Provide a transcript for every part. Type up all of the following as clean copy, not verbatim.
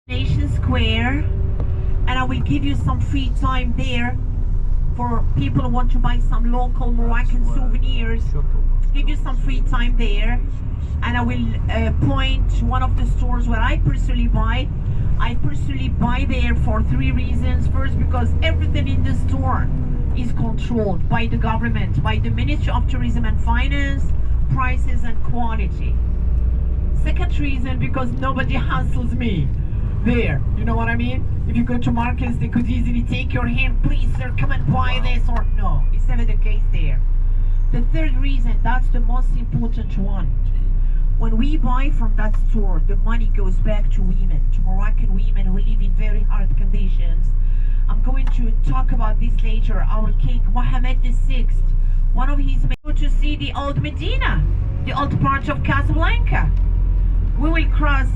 Nation Square, and I will give you some free time there for people who want to buy some local Moroccan souvenirs. Give you some free time there, and I will point one of the stores where I personally buy. I personally buy there for 3 reasons. First, because everything in the store is controlled by the government, by the Ministry of Tourism and Finance, prices and quality. Second reason, because nobody hassles me there. You know what I mean? If you go to markets, they could easily take your hand, please sir, come and buy this, or no, it's never the case there. The third reason, that's the most important one. When we buy from that store, the money goes back to women, to Moroccan women who live in very hard conditions. I'm going to talk about this later. Our king, Mohammed VI, one of his men, to see the old Medina, the old part of Casablanca. We will cross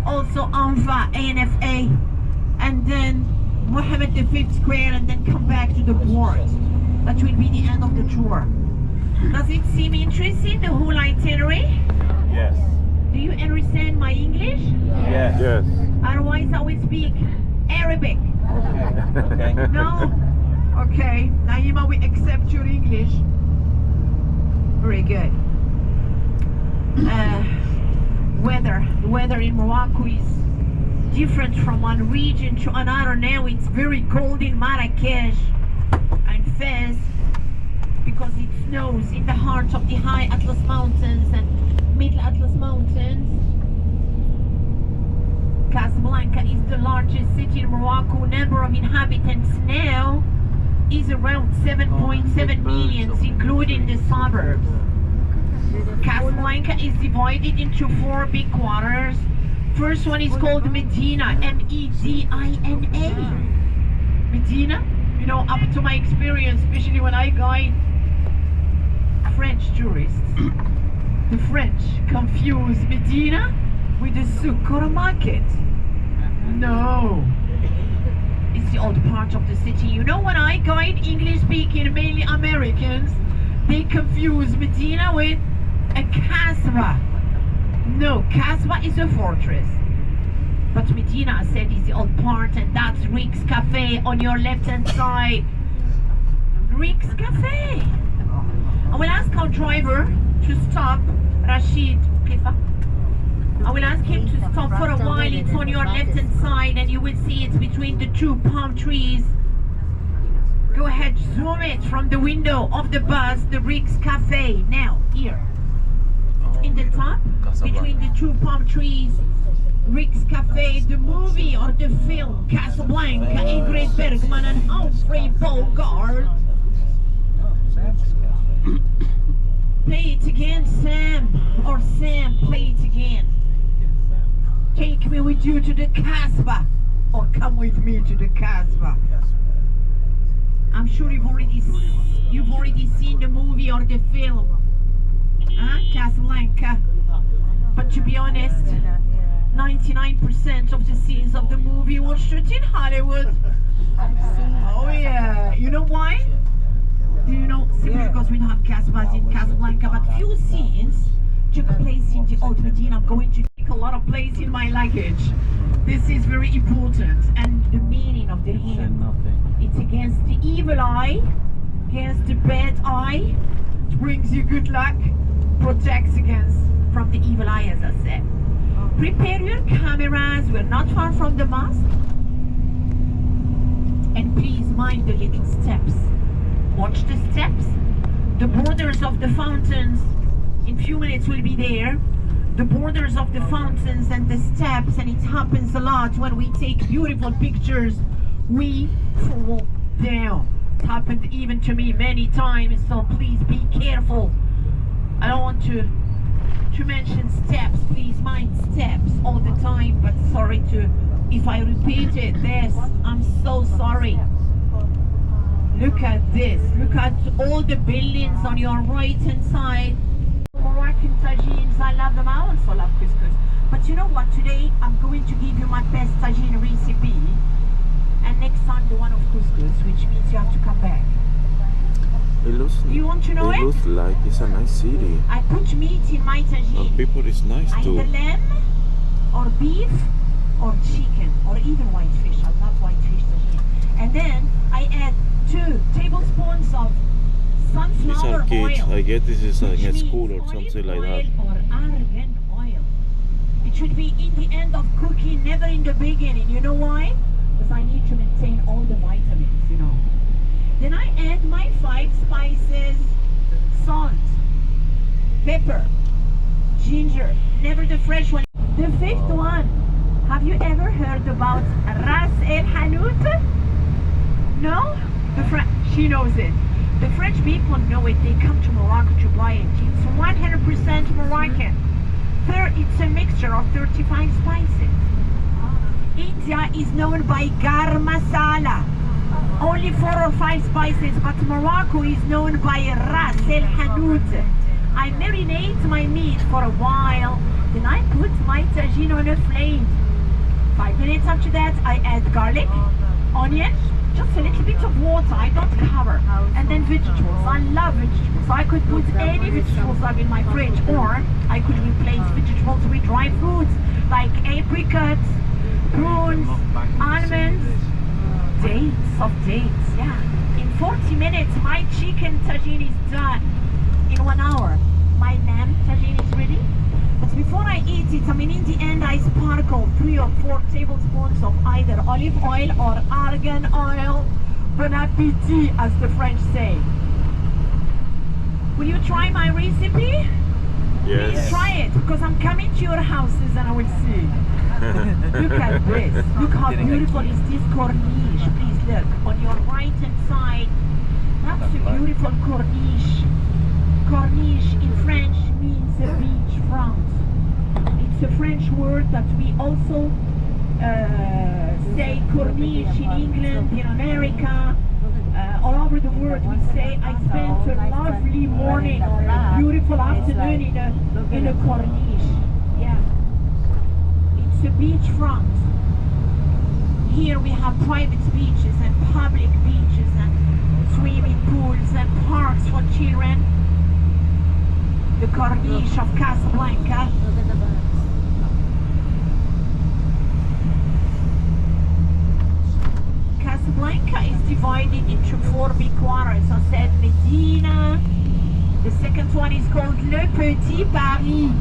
also Anfa, ANFA, and then Mohammed V Square, and then come back to the port. That will be the end of the tour. Does it seem interesting, the whole itinerary? Yes. Do you understand my English? Yes. Yes. Otherwise I will speak Arabic. Okay. No? Okay. Naima, we accept your English. Very good. The weather in Morocco is different from one region to another. Now it's very cold in Marrakesh and Fez because it snows in the heart of the high Atlas Mountains and Middle Atlas Mountains. Casablanca is the largest city in Morocco. Number of inhabitants now is around 7.7 million, including the suburbs. Casablanca is divided into 4 big quarters. First one is called Medina, M-E-D-I-N-A. Medina, you know, up to my experience, especially when I guide French tourists, the French confuse Medina with the supermarket. No, it's the old part of the city. You know, when I guide English-speaking, mainly Americans, they confuse Medina with a Casbah. No, Casbah is a fortress. But Medina, I said, is the old part, and that's Rick's Cafe on your left-hand side. Rick's Cafe. I will ask our driver to stop, Rashid Kifa. I will ask him to stop for a while. It's on your left-hand side, and you will see it's between the 2 palm trees. Go ahead, zoom it from the window of the bus, the Rick's Cafe. Now, here. In the top, between the 2 palm trees, Rick's Cafe, the movie or the film Casablanca, Ingrid Bergman and Humphrey Bogart. Play it again, Sam, or Sam, play it again. Take me with you to the Casbah, or come with me to the Casbah. I'm sure you've already seen the movie or the film, Casablanca. But to be honest, 99% of the scenes of the movie were shot in Hollywood. Oh yeah, you know why? Do you know? Simply because we don't have Casbahs in Casablanca, but few scenes took place in the old Medina. I'm going to take a lot of place in my luggage. This is very important, and the meaning of the hymn. It's against the evil eye, against the bad eye. It brings you good luck, protects against from the evil eye, as I said. Prepare your cameras, we're not far from the mosque. And please mind the little steps. Watch the steps. The borders of the fountains, in few minutes will be there. The borders of the fountains and the steps, and it happens a lot when we take beautiful pictures, we fall down. It happened even to me many times, so please be careful. I don't want to mention steps, please mind steps all the time, but sorry if I repeat it, this, I'm so sorry. Look at this, look at all the buildings on your right hand side. Moroccan tagines, I love them, I also love couscous. But you know what, today I'm going to give you my best tagine recipe, and next time the one of couscous, which means you have to come back. It looks, you want to know it? It looks like it's a nice city. I put meat in my tagine. And people is nice too. Either lamb, or beef, or chicken, or even white fish. I love white fish tagine. And then I add 2 tablespoons of These sunflower are kids. oil. I get this is which in a means school or olive something like oil that. or argan oil. It should be in the end of cooking, never in the beginning. You know why? Because I need to maintain all the vitamins, you know. Then I add my 5 spices: salt, pepper, ginger, never the fresh one. The 5th one, have you ever heard about Ras El Hanout? No? She knows it. The French people know it. They come to Morocco to buy it. It's 100% Moroccan. It's a mixture of 35 spices. India is known by garam masala, only 4 or 5 spices, but Morocco is known by Ras El Hanout. I marinate my meat for a while, then I put my tagine on a flame. 5 minutes after that, I add garlic, onion, just a little bit of water, I don't cover, and then vegetables. I love vegetables. I could put any vegetables I have in my fridge, or I could replace vegetables with dry fruits like apricots, prunes, almonds, dates, yeah. In 40 minutes, my chicken tagine is done. In 1 hour, my lamb tagine is ready. But before I eat it, in the end, I sparkle 3 or 4 tablespoons of either olive oil or argan oil. Bon appétit, as the French say. Will you try my recipe? Yes. Please try it, because I'm coming to your houses and I will see. Look at this. Look how beautiful is this corniche. Please look. On your right hand side, that's a beautiful corniche. Corniche in French means a beachfront. It's a French word that we also say corniche in England, in America, all over the world. We say, I spent a lovely morning or a beautiful afternoon in a corniche. Yeah. It's a beachfront. Here we have private beaches and public beaches and swimming pools and parks for children. The corniche of Casablanca. Casablanca is divided into 4 big quarters. I said Medina. The second one is called Le Petit Paris.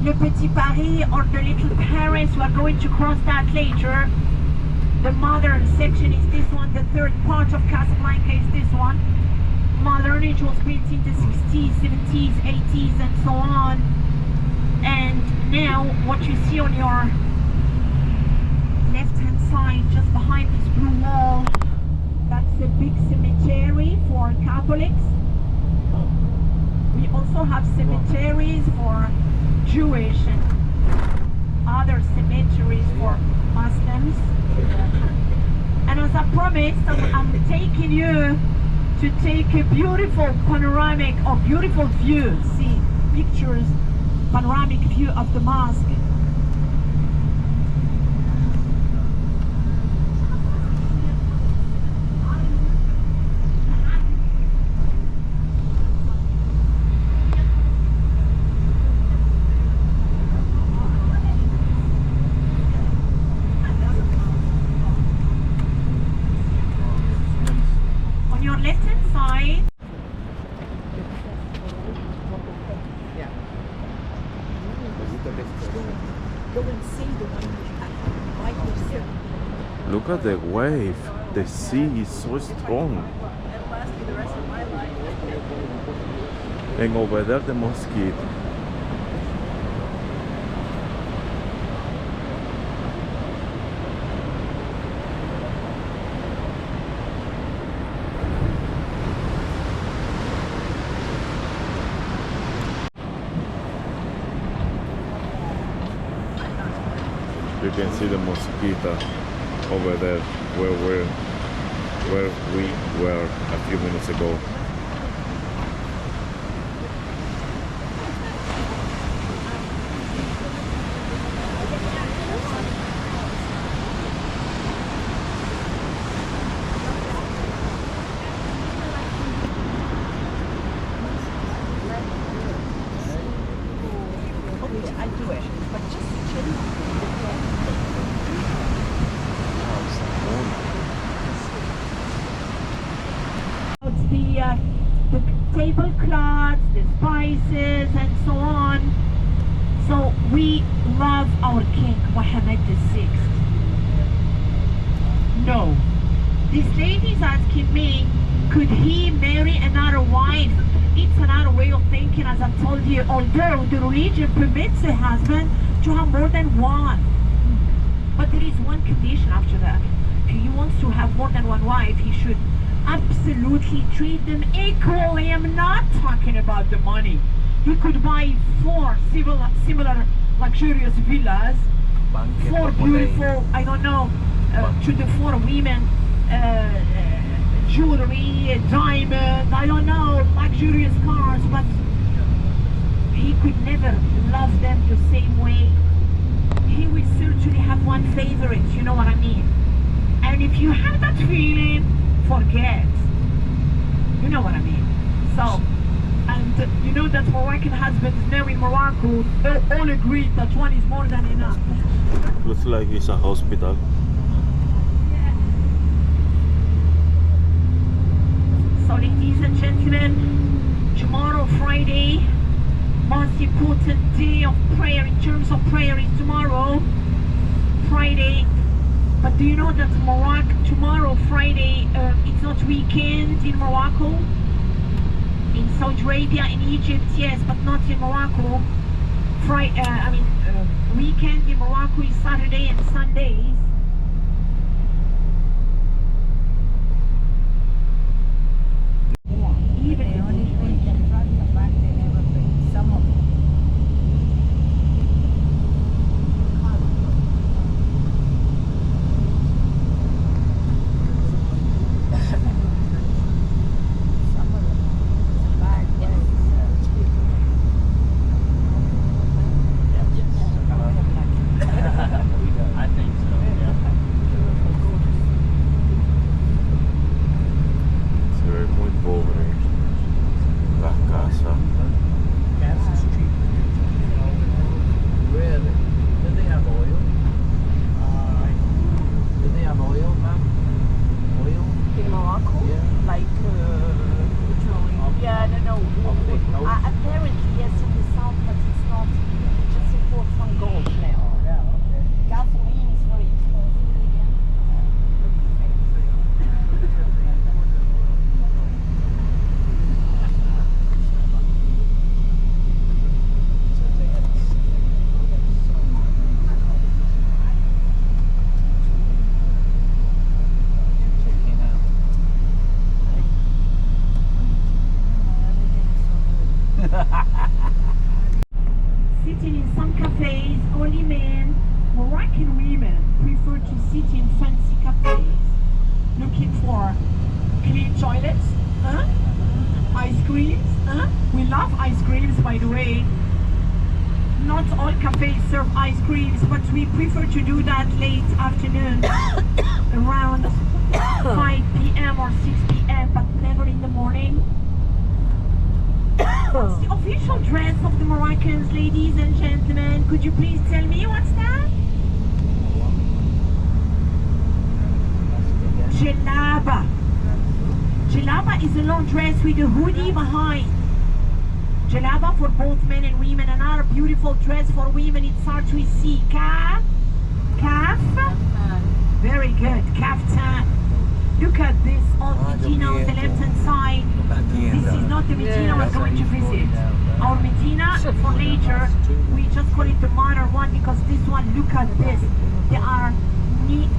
Le Petit Paris, or the Little Paris. We are going to cross that later. The modern section is this one. The third part of Casablanca is this one. Modern, it was built in the 60s, 70s, 80s, and so on. And now, what you see on your left-hand side, just behind this blue wall, that's a big cemetery for Catholics. We also have cemeteries for Jewish and other cemeteries for Muslims. And as I promised, I'm taking you to take a beautiful panoramic or beautiful view, see pictures, panoramic view of the mosque. On your left hand side, go and see the one right there. Look at the wave. The sea is so strong. And over there the mosquito. You can see the mosquito over there where we were a few minutes ago. Okay, I do it, but just spices and so on. So we love our king, Mohammed VI. No. This lady is asking me, could he marry another wife? It's another way of thinking, as I told you, although the religion permits a husband to have more than one. But there is one condition after that. If he wants to have more than one wife, he should absolutely treat them equally. I'm not talking about the money. He could buy 4 similar luxurious villas, 4 beautiful, I don't know, to the 4 women, jewelry, diamond, I don't know, luxurious cars, but he could never love them the same way. He will certainly have one favorite, you know what I mean? And if you have that feeling, forget. You know what I mean? So, and you know that Moroccan husbands now in Morocco, they all agree that one is more than enough. Looks like it's a hospital. So ladies and gentlemen, tomorrow Friday, most important day of prayer in terms of prayer is tomorrow, Friday. But do you know that Morocco, tomorrow Friday, it's not weekend in Morocco? In Saudi Arabia, in Egypt, yes, but not in Morocco. Weekend in Morocco is Saturday and Sundays. Sitting in some cafes, only men, Moroccan women prefer to sit in fancy cafes, looking for clean toilets, ice creams. We love ice creams, by the way. Not all cafes serve ice creams, but we prefer to do that late afternoon, around 5 p.m. or 6 p.m., but never in the morning. What's the official dress of the Moroccans, ladies and gentlemen? Could you please tell me what's that? Jalaba. Jalaba is a long dress with a hoodie behind. Jalaba for both men and women. Another beautiful dress for women. It starts with C. Kaf. Kaf. Very good. Kaftan. Look at this old Medina on the left hand side. This is not the Medina we're going to visit. Our Medina for later, we just call it the modern one because this one, look at this. They are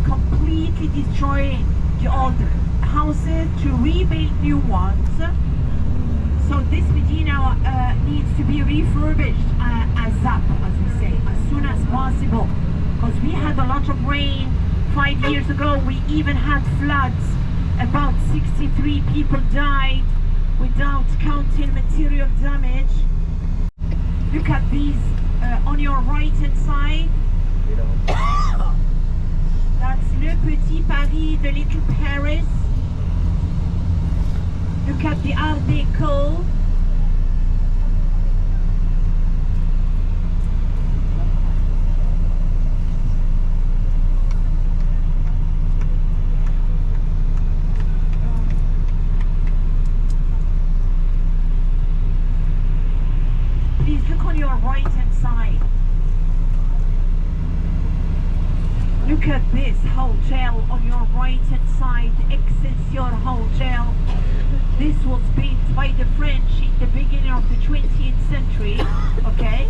completely destroying the old houses to rebuild new ones. So this Medina needs to be refurbished ASAP, as we say, as soon as possible. Because we had a lot of rain 5 years ago. We even had floods. About 63 people died without counting material damage. Look at these on your right hand side. That's Le Petit Paris, the Little Paris. Look at the Art Deco. side. Look at this hotel on your right hand side, Excelsior Hotel. This was built by the French in the beginning of the 20th century, okay?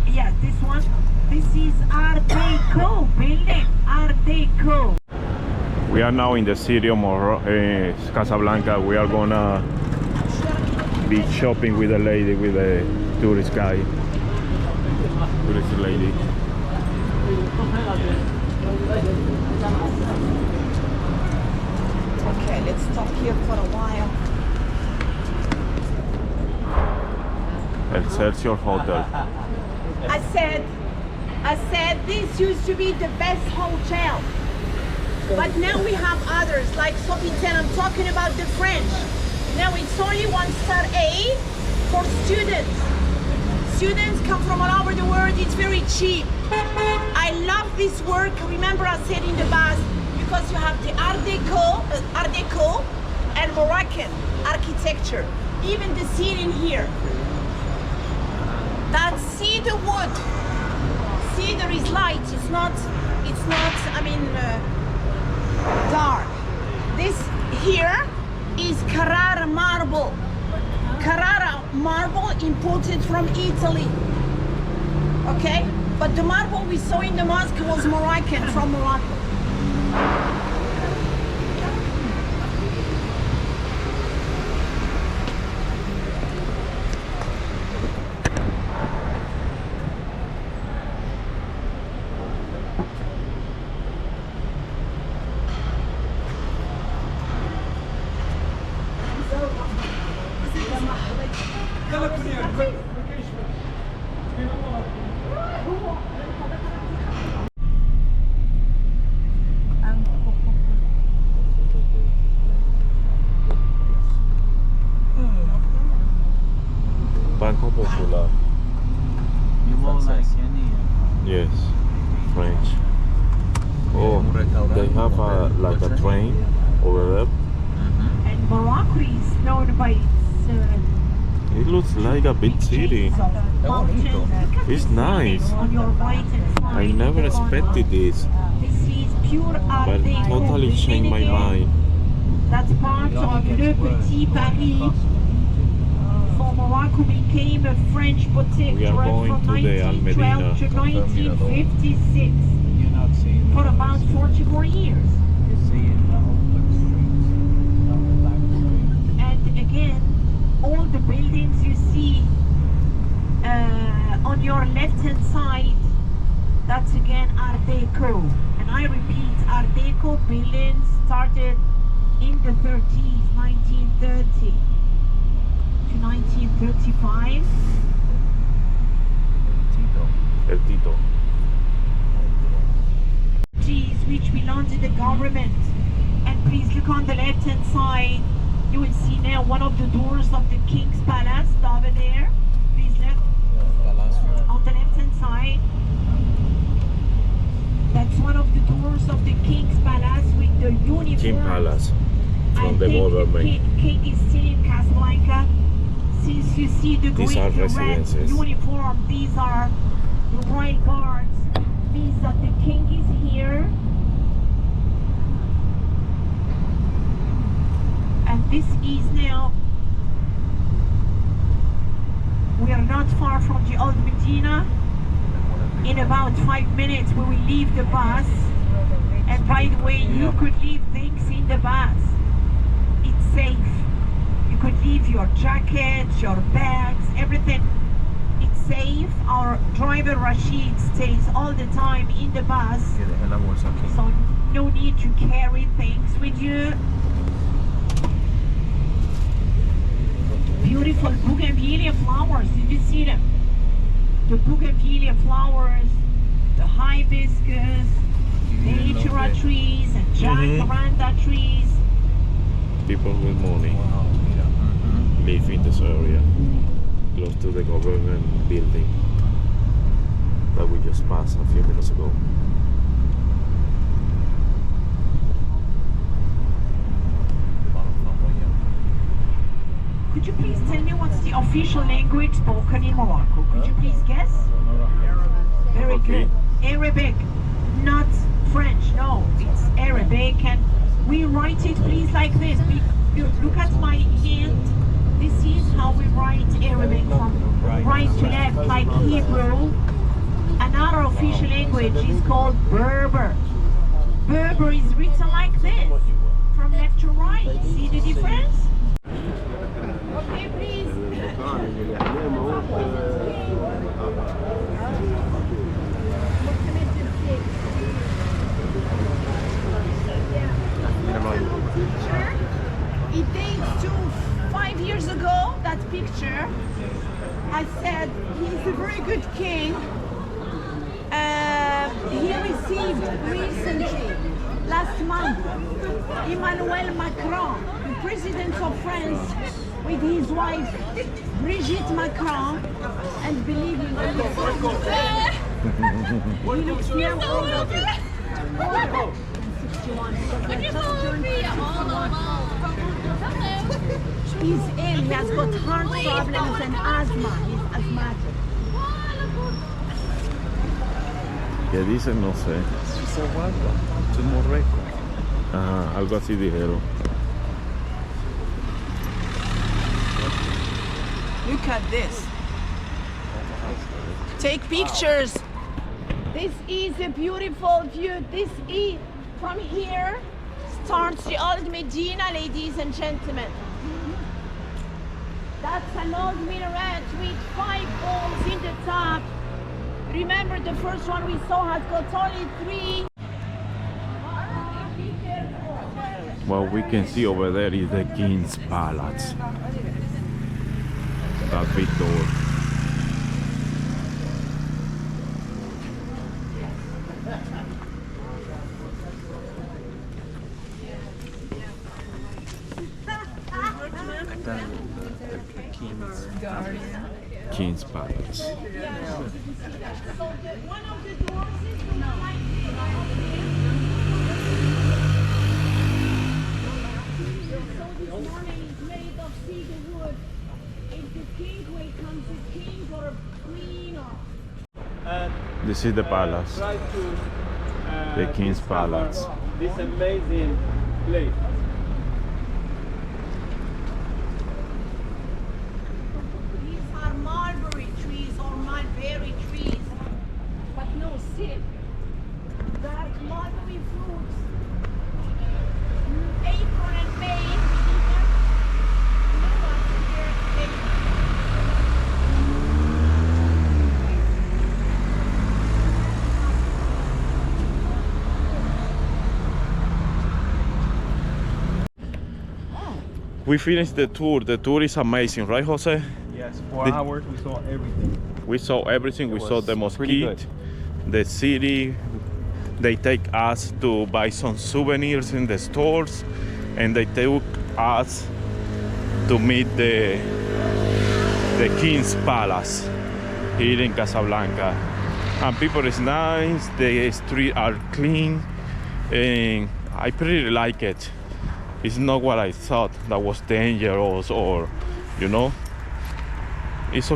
Yeah, this one. This is Art Deco building, Art Deco. We are now in the city of Casablanca. We are gonna be shopping with a lady, with a tourist guy. Tourist lady. Okay, let's stop here for a while. Excelsior Hotel. I said this used to be the best hotel. But now we have others, like Sofitel. I'm talking about the French. Now it's only 1-star A for students. Students come from all over the world. It's very cheap. I love this work. Remember I said in the bus, because you have the Art Deco and Moroccan architecture. Even the ceiling here. That's cedar wood. See, there is light. It's not. I mean, dark. This here is Carrara marble. Carrara marble imported from Italy. Okay, but the marble we saw in the mosque was Moroccan, from Morocco. Banco Popular. Yes, French. Oh, they have like a train over there. And Morocco is known by its It looks like a big city. It's nice. on your right hand side. I never expected this, This is pure Art but Deco. totally changed my mind. That's part of Le Petit Paris. For Morocco became a French protectorate We are going from to the 1912 to 1956 for about 44 years. And again, all the buildings you see on your left hand side, that's again Art Deco. And I repeat, Art Deco buildings started in the 30s, 1930 to 1935. El Tito. Which belong to the government. And please look on the left hand side. You will see now one of the doors of the King's Palace over there. Please look on the left hand side. That's one of the doors of the King's Palace with the uniform. King Palace I from the think government. King is still in Casablanca. Since you see the These green, are the red residences. uniform, these are the royal guards. Means that the king is here. And this is now, we are not far from the Old Medina. In about 5 minutes we will leave the bus. And by the way, you could leave things in the bus. It's safe. You could leave your jacket, your bags, everything. It's safe. Our driver Rashid stays all the time in the bus. So no need to carry things with you. Beautiful bougainvillea flowers. Did you see them? The bougainvillea flowers, the hibiscus, natura trees, and jacaranda trees. People with money live in this area, close to the government building that we just passed a few minutes ago. Could you please tell me what's the official language spoken in Morocco? Could you please guess? Very Okay. good. Arabic, not French. No, it's Arabic, and we write it please like this. Look at my hand. This is how we write Arabic from right to left, like Hebrew. Another official language is called Berber. Berber is written like this, from left to right. See the difference? Okay, please. It dates to 5 years ago, that picture. I said he's a very good king. He received recently, last month, Emmanuel Macron, the president of France, with his wife Brigitte Macron, and believe me, he looks now older than 61. Because he just turned 61. He's ill, he has got heart problems and asthma, he's asthmatic. ¿Qué dicen? No sé. To Morocco. Ajá, algo así dijeron. Look at this. Take pictures. This is a beautiful view. This is, from here, starts the old Medina, ladies and gentlemen. That's an old minaret with 5 balls in the top. Remember, the first one we saw has got only 3. What we can see over there is the King's Palace. That big door. King's Palace. So one of the doors is the one like this. So this morning is made of cedar wood. If the king will come, the king or a queen or... This is the palace. Try to The King's discover Palace. This amazing place. These are mulberry trees or mulberry trees, but no sip. Dark mulberry fruits. April and May. No one's here. We finished the tour. The tour is amazing, right, Jose? Yes, 4 The- hours we saw everything. We saw everything. We It saw was the pretty mosque, the city. They take us to buy some souvenirs in the stores, and they took us to meet the King's Palace here in Casablanca. And people is nice. The streets are clean, and I pretty like it. It's not what I thought that was dangerous or, you know. It's